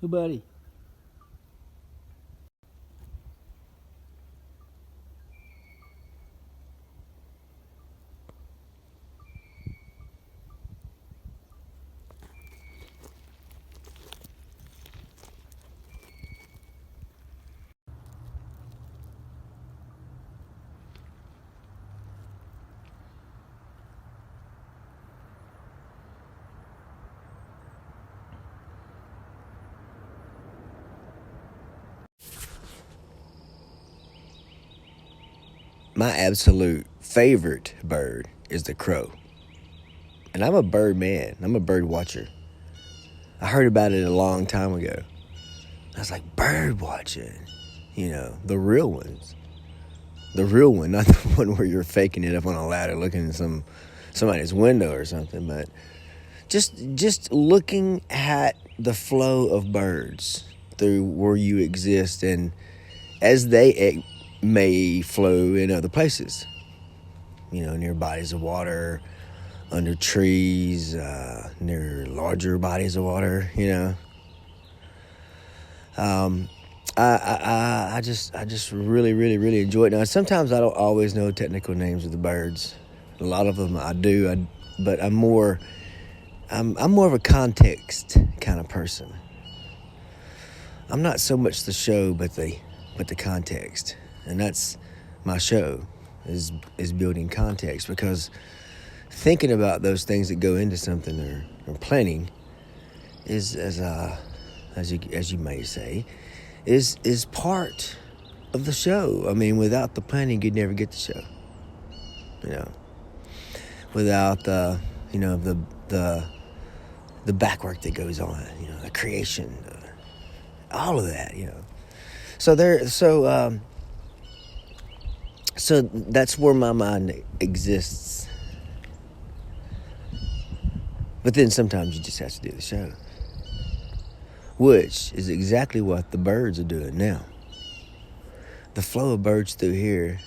Who, buddy? My absolute favorite bird is the crow. And I'm a bird man. I'm a bird watcher. I heard about it a long time ago. I was like, bird watching. You know, the real ones. The real one, not the one where you're faking it up on a ladder looking at somebody's window or something, but just looking at the flow of birds through where you exist and as they may flow in other places, you know, near bodies of water, under trees, near larger bodies of water, you know. I just really enjoy it. Now, sometimes I don't always know technical names of the birds. A lot of them I do, but I'm more of a context kind of person. I'm not so much the show, but the context, and that's my show is building context, because thinking about those things that go into something or planning is as you may say is part of the show. I mean, without the planning, you'd never get the show. You know, without the back work that goes on, you know, the creation, all of that, you know. So that's where my mind exists. But then sometimes you just have to do the show, which is exactly what the birds are doing now. The flow of birds through here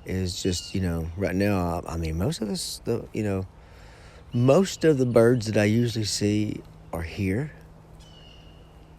is just, you know, right now, I mean, most of the birds that I usually see are here.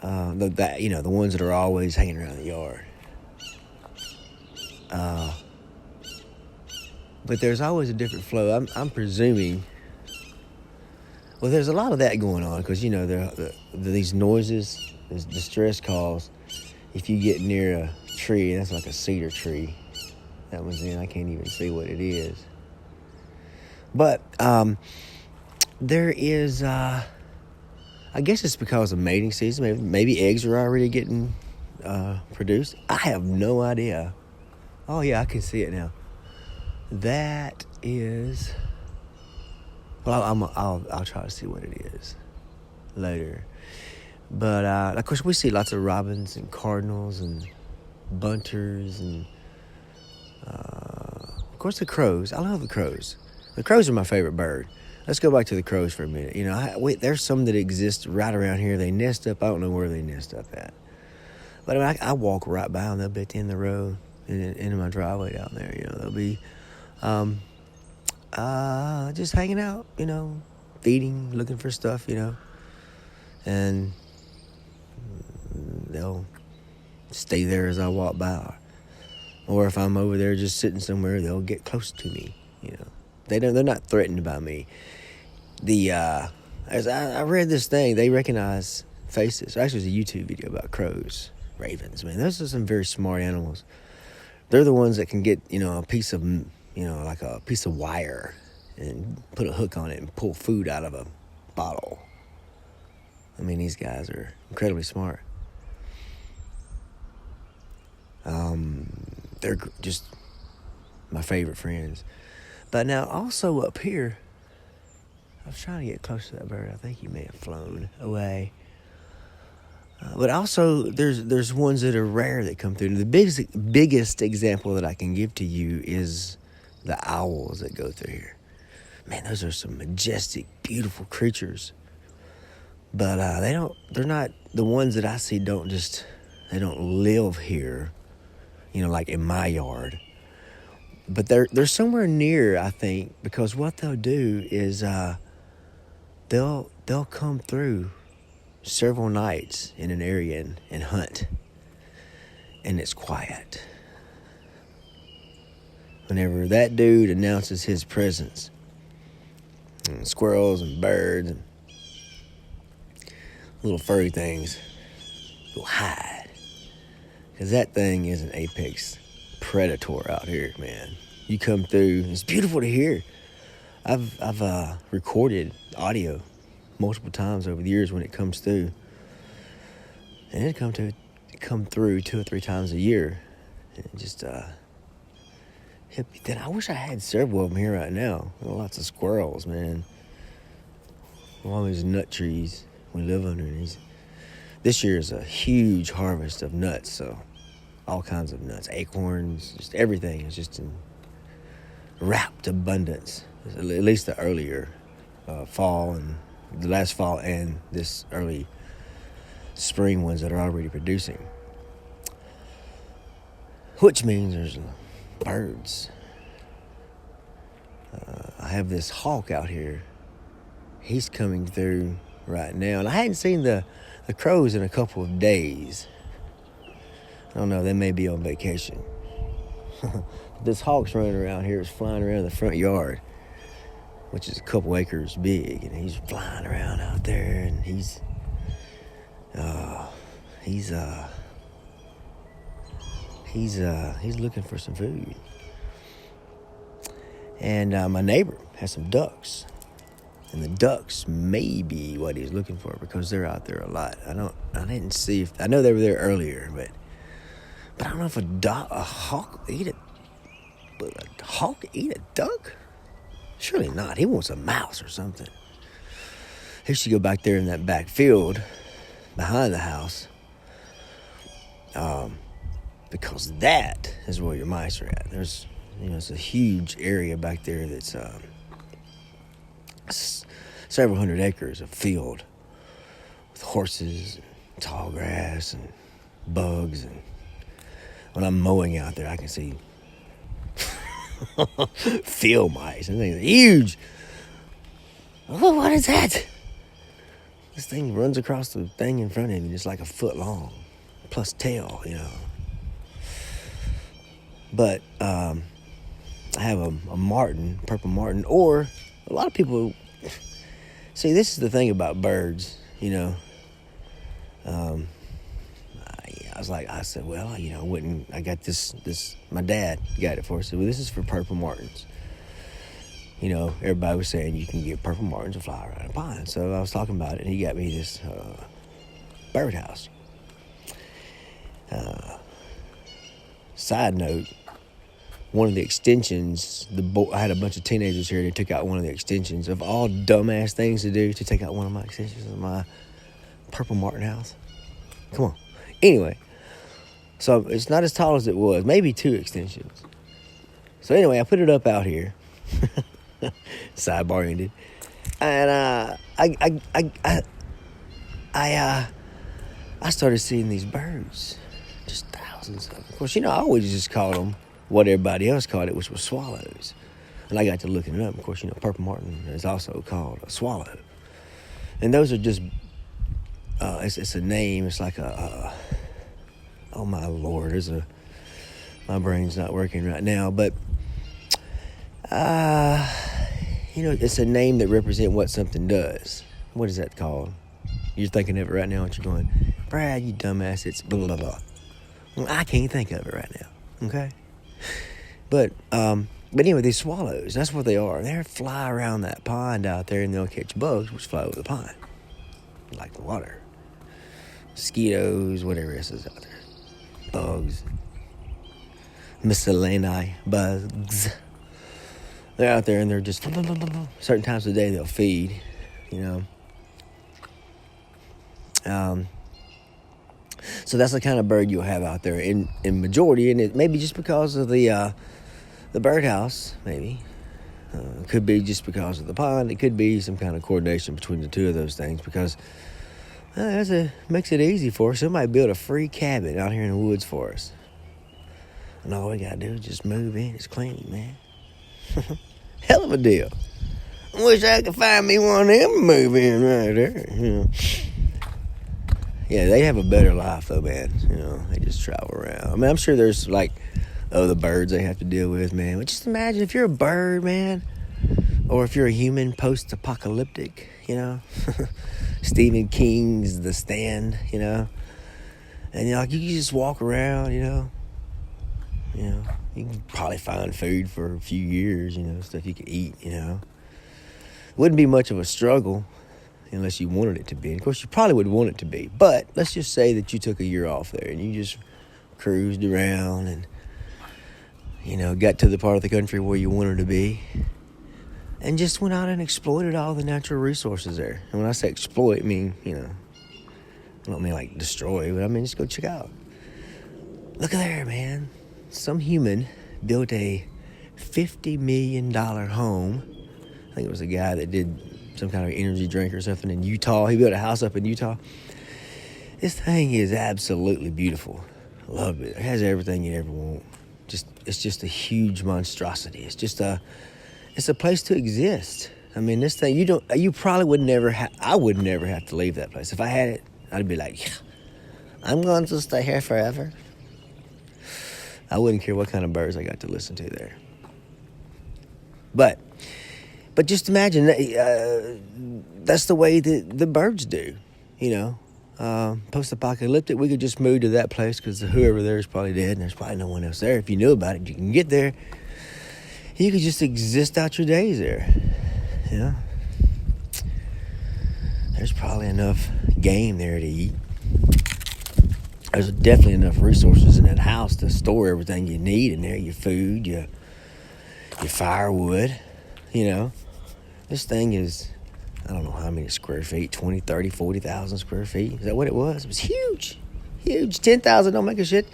The ones that are always hanging around the yard. But there's always a different flow. I'm presuming. Well, there's a lot of that going on because, you know, these noises, these distress calls. If you get near a tree, and that's like a cedar tree. That one's in. I can't even see what it is. But there is. I guess it's because of mating season. Maybe eggs are already getting produced. I have no idea. Oh yeah, I can see it now. That is. Well, I'll try to see what it is later. But of course, we see lots of robins and cardinals and bunters and of course the crows. I love the crows. The crows are my favorite bird. Let's go back to the crows for a minute. You know, there's some that exist right around here. They nest up. I don't know where they nest up at. But I mean, I walk right by them. They'll be at the end of the road into my driveway down there. You know, they'll be just hanging out, you know, feeding, looking for stuff, you know. And they'll stay there as I walk by. Or if I'm over there just sitting somewhere, they'll get close to me, you know. They're not threatened by me. As I read this thing, they recognize faces. Actually, there's a YouTube video about crows, ravens. Man, those are some very smart animals. They're the ones that can get, you know, a piece of, you know, like a piece of wire and put a hook on it and pull food out of a bottle. I mean, these guys are incredibly smart. They're just my favorite friends. But now, also up here, I was trying to get close to that bird. I think he may have flown away. But also, there's ones that are rare that come through. The biggest example that I can give to you is the owls that go through here. Man, those are some majestic, beautiful creatures. But they're not, the ones that I see they don't live here, you know, like in my yard. But they're somewhere near, I think, because what they'll do is they'll come through several nights in an area and hunt, and it's quiet. Whenever that dude announces his presence, and squirrels and birds and little furry things will hide, because that thing is an apex predator out here, man. You come through, it's beautiful to hear. I've recorded audio multiple times over the years when it comes through, and it come through 2 or 3 times a year, and just hit me. Then I wish I had several of them here right now. Lots of squirrels, man. All these nut trees we live underneath. This year is a huge harvest of nuts, so all kinds of nuts, acorns, just everything is just in wrapped abundance. At least the earlier fall and the last fall and this early spring ones that are already producing. Which means there's birds. I have this hawk out here. He's coming through right now. And I hadn't seen the crows in a couple of days. I don't know, they may be on vacation. This hawk's running around here. It's flying around the front yard, which is a couple acres big, and he's flying around out there, and he's looking for some food. And my neighbor has some ducks, and the ducks may be what he's looking for because they're out there a lot. I didn't see if I know they were there earlier, but I don't know if a hawk eat a duck. Surely not. He wants a mouse or something. He should go back there in that back field behind the house, because that is where your mice are at. There's, it's a huge area back there that's several hundred acres of field with horses and tall grass and bugs. And when I'm mowing out there, I can see field mice. And things are huge. Oh, what is that? This thing runs across the thing in front of me. It's like a foot long, plus tail, But I have a martin, purple martin, or a lot of people. See, this is the thing about birds, I said, well, I got this, my dad got it for us. I said, well, this is for purple martins. Everybody was saying you can get purple martins to fly around a pond. So I was talking about it, and he got me this birdhouse. Side note, one of the extensions, I had a bunch of teenagers here. They took out one of the extensions of all dumbass things to do to take out one of my extensions of my purple martin house. Come on. Anyway, so it's not as tall as it was. Maybe 2 extensions. So anyway, I put it up out here. Sidebar ended. And I started seeing these birds. Just thousands of them. Of course, I always just called them what everybody else called it, which was swallows. And I got to looking it up. Of course, purple martin is also called a swallow. And those are just, it's a name. It's like oh my Lord, my brain's not working right now. But, it's a name that represents what something does. What is that called? You're thinking of it right now, and you're going, Brad, you dumbass, it's blah, blah, blah. Well, I can't think of it right now, okay? But anyway, these swallows, that's what they are. They fly around that pond out there, and they'll catch bugs, which fly over the pond, like the water. Mosquitoes, whatever else is out there. Bugs. Miscellaneous bugs. They're out there, and they're just, certain times of the day they'll feed, So that's the kind of bird you'll have out there in majority, and it may be just because of the birdhouse, maybe. It could be just because of the pond. It could be some kind of coordination between the two of those things, because makes it easy for us. Somebody build a free cabin out here in the woods for us, and all we gotta do is just move in. It's clean, man. Hell of a deal. I wish I could find me one of them to move in right there. Yeah, they have a better life though, man. You know, they just travel around. I mean, I'm sure there's like the birds they have to deal with, man. But just imagine if you're a bird, man, or if you're a human post-apocalyptic, you know. Stephen King's The Stand, you know. And you know, like, you can just walk around, you know. You can probably find food for a few years, you know, stuff you can eat, you know. Wouldn't be much of a struggle unless you wanted it to be. And of course, you probably would want it to be. But let's just say that you took a year off there and you just cruised around and, you know, got to the part of the country where you wanted to be and just went out and exploited all the natural resources there. And when I say exploit, I mean, you know, I don't mean like destroy, but I mean just go check out. Look at there, man. Some human built a $50 million home. I think it was a guy that did some kind of energy drink or something in Utah. He built a house up in Utah. This thing is absolutely beautiful. I love it. It has everything you ever want. It's just a huge monstrosity. It's a place to exist. I mean, this thing, you probably would never I would never have to leave that place. If I had it, I'd be like, yeah, I'm going to stay here forever. I wouldn't care what kind of birds I got to listen to there. But just imagine, that's the way that the birds do, you know. Post-apocalyptic, we could just move to that place because whoever there is probably dead and there's probably no one else there. If you knew about it, you can get there. You could just exist out your days there, you know. There's probably enough game there to eat. There's definitely enough resources in that house to store everything you need in there. Your food, your firewood, you know. This thing is, I don't know how many square feet, 20, 30, 40,000 square feet. Is that what it was? It was huge. Huge. 10,000 don't make a shit.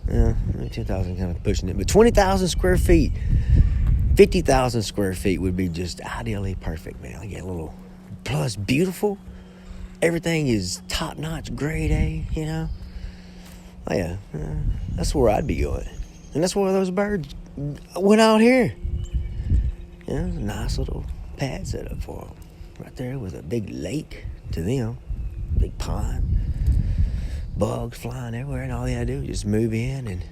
Yeah, 10,000 kind of pushing it. But 20,000 square feet, 50,000 square feet would be just ideally perfect, man. I get a little, plus beautiful. Everything is top-notch, grade A, you know. Oh, yeah, that's where I'd be going. And that's where those birds went out here. You know, a nice little pad set up for them. Right there with a big lake to them. Big pond. Bugs flying everywhere. And all they gotta do is just move in and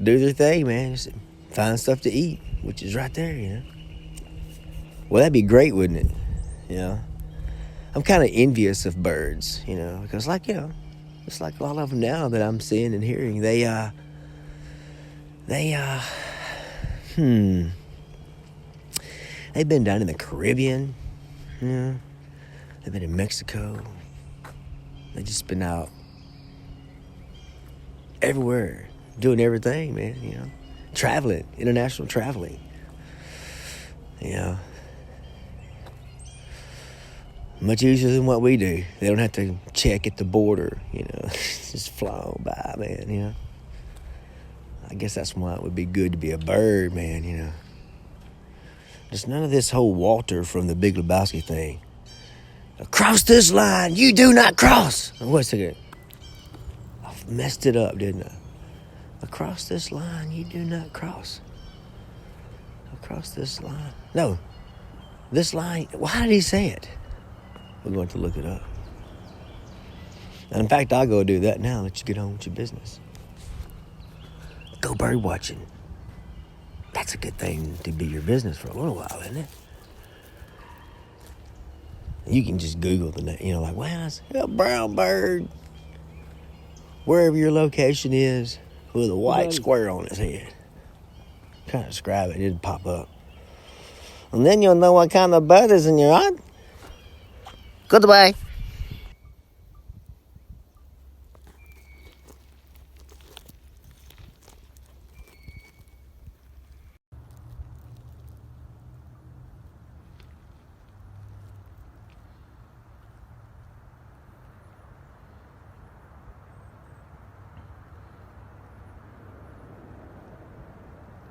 do their thing, man. Just find stuff to eat, which is right there, you know. Well, that'd be great, wouldn't it? You know. I'm kind of envious of birds, you know, because, like, you know, it's like a lot of them now that I'm seeing and hearing. They've been down in the Caribbean, you know. They've been in Mexico. They've just been out everywhere, doing everything, man, you know. Traveling, international traveling, you know. Much easier than what we do. They don't have to check at the border, you know. Just fly on by, man, you know. I guess that's why it would be good to be a bird, man, you know. There's none of this whole Walter from the Big Lebowski thing. Across this line, you do not cross. Wait a second. I messed it up, didn't I? Across this line, you do not cross. Across this line. No. This line. Why did he say it? We're going to look it up. And in fact, I'll go do that now. Let you get on with your business. Go bird watching. That's a good thing to be your business for a little while, isn't it? You can just Google the name, you know, like, well, it's a brown bird, wherever your location is, with a white square on its head. Kind of describe it, it'd pop up. And then you'll know what kind of bird is in your eye. Goodbye.